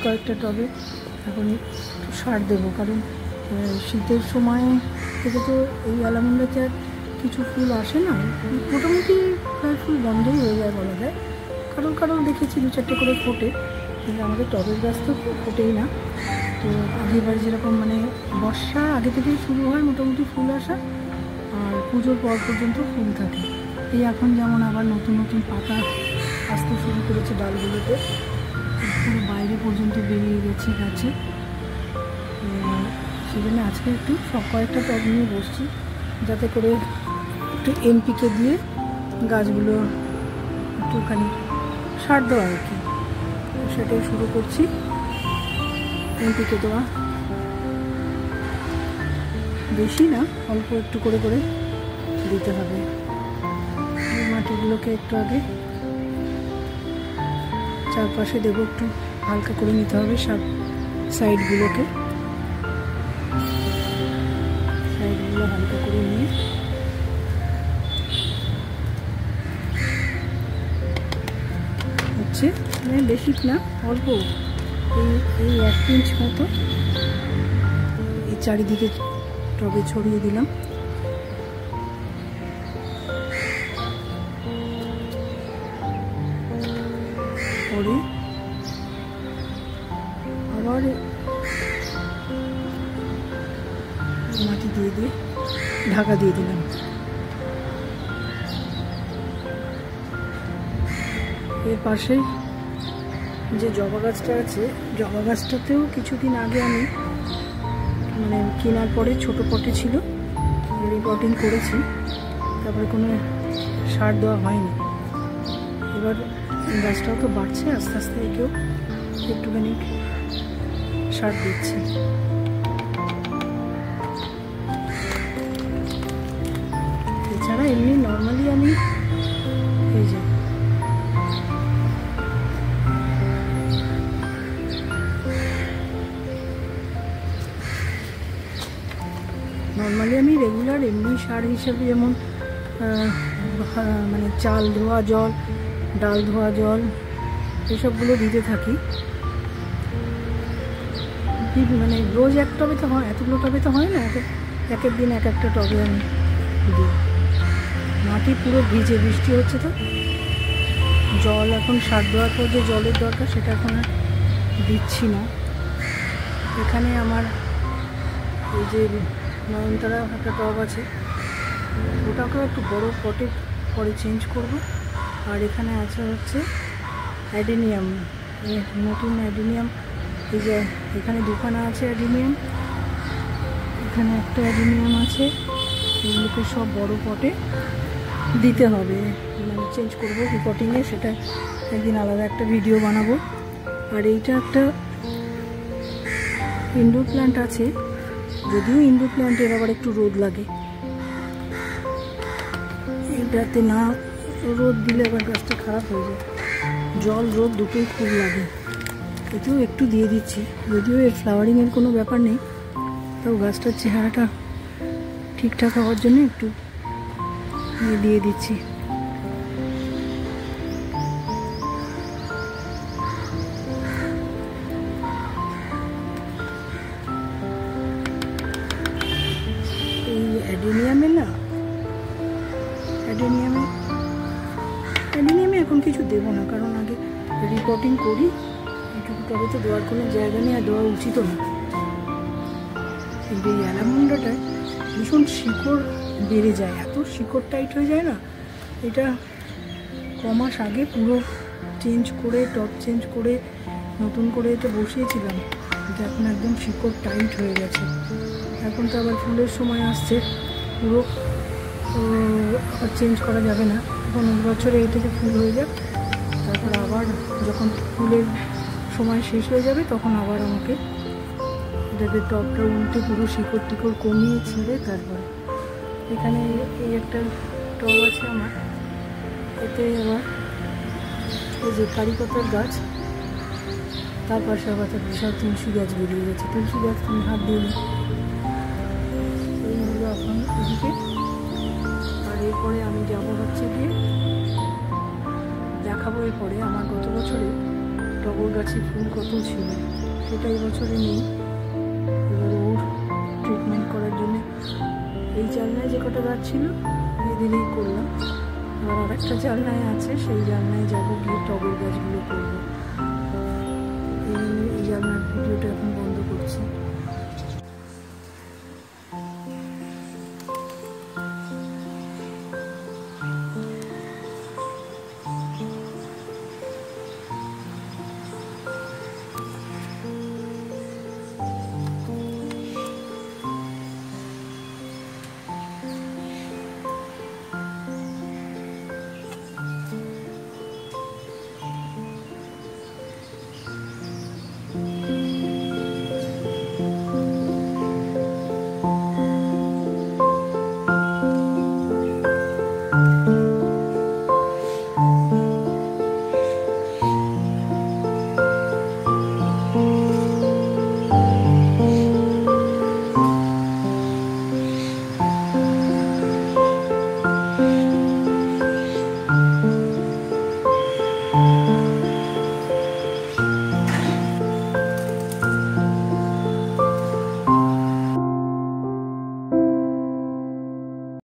কয়েকটা টবে এখন সার দেবো, কারণ শীতের সময় থেকে তো এই অ্যালামুন্ডাতে আর কিছু ফুল আসে না, মোটামুটি প্রায় ফুল বন্ধই হয়ে যায় বলা যায়। কারোর দেখেছি 2-4টে করে ফোটে, কিন্তু আমাদের টবের গাছ তো ফোটেই না। তো আগেরবার যেরকম মানে বর্ষা আগে থেকেই শুরু হয় মোটামুটি ফুল আসা, আর পুজোর পর পর্যন্ত ফুল থাকে। এই এখন যেমন আবার নতুন নতুন পাতা আসতে শুরু করেছে ডালগুলোতে, পুরো বাইরে পর্যন্ত বেরিয়ে গেছে গাছে। সেজন্য আজকে একটু কয়েকটা টব নিয়ে বসছি, যাতে করে একটু এনপিকে দিয়ে গাছগুলো একটুখানি সার দেওয়া আর কি, সেটাই শুরু করছি। এনপিকে দেওয়া বেশি না, অল্প একটু করে করে দিতে হবে। মাটিগুলোকে একটু আগে চারপাশে দেবো, একটু হালকা করে নিতে হবে সব সাইডগুলোকে, সাইডগুলো হালকা করে নিয়ে হচ্ছে বেশি না, অল্প এই 1 ইঞ্চ মতো এই চারিদিকে টবে ছড়িয়ে দিলাম। পরে আবার মাটি দিয়ে ঢাকা দিয়ে দিলাম। এর পাশে যে জবা গাছটা আছে, জবা গাছটাতেও কিছুদিন আগে আমি মানে কেনার পরে ছোট পটে ছিল, রিপোর্টিং করেছি, তারপরে কোনো সার দেওয়া হয়নি। এবার গাছটাও তো বাড়ছে আস্তে আস্তে, একেও একটুখানি সার দিচ্ছি। এছাড়া এমনি নর্মালি আমি এই যে রেগুলার এমনি সার হিসেবে যেমন মানে চাল ধোয়া জল, ডাল ধোয়া জল, এসবগুলো দিতে থাকি। মানে রোজ এক টবে তো হয়, এতগুলো টবে তো হয় না, একের দিন এক একটা টবে আমি দিই। মাটি পুরো ভিজে, বৃষ্টি হচ্ছে তো জল এখন সার দেওয়ার পর যে জলের দরকার সেটা এখন আর দিচ্ছি না। এখানে আমার এই যে নয়নতারা একটা টব আছে, ওটাকেও একটু বড় পটে পরে চেঞ্জ করব। আর এখানে আছে হচ্ছে অ্যাডেনিয়াম, নতুন অ্যাডেনিয়াম, এই যে এখানে দুখানা আছে অ্যাডেনিয়াম, এখানে একটা অ্যাডেনিয়াম আছে, এগুলোকে সব বড় পটে দিতে হবে, মানে চেঞ্জ করবো রিপোর্টিংয়ে, সেটা একদিন আলাদা একটা ভিডিও বানাবো। আর এইটা একটা ইনডোর প্ল্যান্ট আছে, যদিও ইনডোর প্ল্যান্টের আবার একটু রোদ লাগে, এইটাতে না রোদ দিলে আবার গাছটা খারাপ হয়ে যায়, জল রোদ দুটোই খুব লাগে। এতেও একটু দিয়ে দিচ্ছি, যদিও এর ফ্লাওয়ারিংয়ের কোনো ব্যাপার নেই, তাও গাছটার চেহারাটা ঠিকঠাক হওয়ার জন্য একটু দিয়ে দিচ্ছি। এই অ্যাডেনিয়ামে এখন কিছু দেবো না, কারণ আগে রিপোর্টিং করি, এইটুকু টবে তো দেওয়ার কোনো জায়গা নেই, আর দেওয়া উচিতও না। কিন্তু এই অ্যালামুন্ডাটায় ভীষণ শিকড় বেড়ে যায়, এত শিকড় টাইট হয়ে যায় না। এটা কমাস আগে পুরো চেঞ্জ করে, টপ চেঞ্জ করে নতুন করে এটা বসিয়েছিলাম, এটা এখন একদম শিকড় টাইট হয়ে গেছে। এখন তো আবার ফুলের সময় আসছে, পুরো আবার চেঞ্জ করা যাবে না, এখন বছরে এটাকে ফুল হয়ে যাক, তারপর আবার যখন ফুলের সময় শেষ হয়ে যাবে তখন আবার আমাকে এটাকে টপটা উল্টে পুরো শিকড় টিকড় কমিয়ে ছিঁড়ে তারপরে। এখানে এই একটা টব আছে আমার, এতে আবার এই যে কারি পাতার গাছ, তার পাশে আবার বিশাল তুলসী গাছ বেরিয়ে গেছে। তুলসী গাছ তুমি হাত দিয়ে এইগুলো এখন এদিকে। আর এরপরে আমি যাবো হচ্ছে গিয়ে দেখাবো, এরপরে আমার গত বছরে টগর গাছে ফুল কত ছিল, সেটা এবছরে নেই। এবার ওর ট্রিটমেন্ট করার জন্য এই জানলায় যে কটা গাছ ছিল এদেরই করলাম। আবার আর একটা জানলায় আছে, সেই জানলায় যাবো, গিয়ে টগর গাছগুলো করবো। এই জানলার ভিডিওটা এখন বন্ধ করছি।